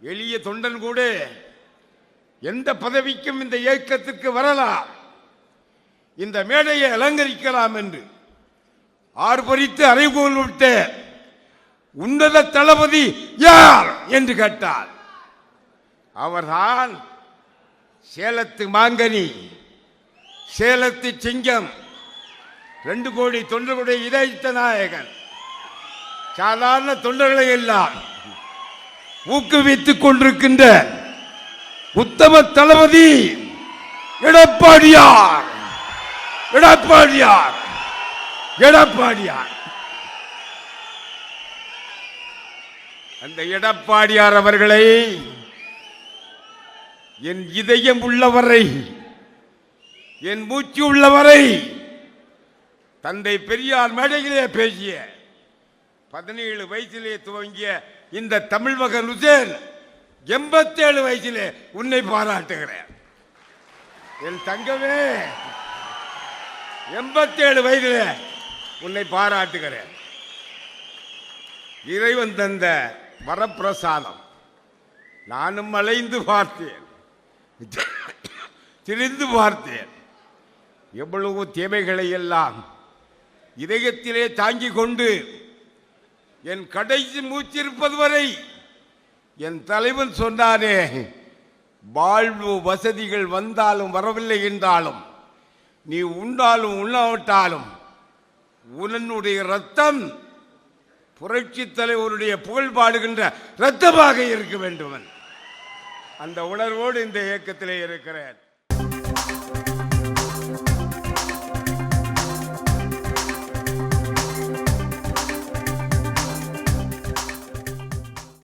எளிய தொண்டன் கூட எந்த பதவிக்கும் இந்த இயக்கத்திற்கு வரலாம், இந்த மேடையை அலங்கரிக்கலாம் என்று ஆர்ப்பரித்து அறைகோல் விட்ட உன்னத தளபதி யார் என்று கேட்டார். அவர்தான் சேலத்து மாங்கனி, சேலத்து சிங்கம், 2 கோடி தொண்டர்களுடைய இதயத்த நாயகன். சாதாரண தொண்டர்களை எல்லாம் ஊக்குவித்துக் கொண்டிருக்கின்ற உத்தம தளபதி எடப்பாடியார். எடப்பாடியார் எடப்பாடியார் அந்த எடப்பாடியார் அவர்களை என் இதயம் உள்ளவரை, என் மூச்சு உள்ளவரை, தந்தை பெரியார் மேடையிலே பேசிய 17 வயசிலே துவங்கிய இந்த தமிழ் மகன் உசேன் 87 வயசிலே உன்னை பாராட்டுகிறேன். என் தங்கமே, 87 வயதிலே உன்னை பாராட்டுகிறேன். இறைவன் தந்த வரப்பிரசாதம். நானும் அலைந்து பார்த்தேன், திரிந்து பார்த்தேன். எவ்வளவு தேவைகளை எல்லாம் இதயத்திலே தாங்கிக் கொண்டு என் கடைசி மூச்சிருப்பது வரை என் தலைவன் சொன்னானே, வாழ்வு வசதிகள் வந்தாலும் வரவில்லை என்றாலும், நீ உண்டாலும் உண்ணாவிட்டாலும் உன்னுடைய ரத்தம் புரட்சி தலைவருடைய புகழ் பாடுகின்ற ரத்தமாக இருக்க வேண்டும். அந்த உணர்வோடு இந்த இயக்கத்திலே இருக்கிறேன்.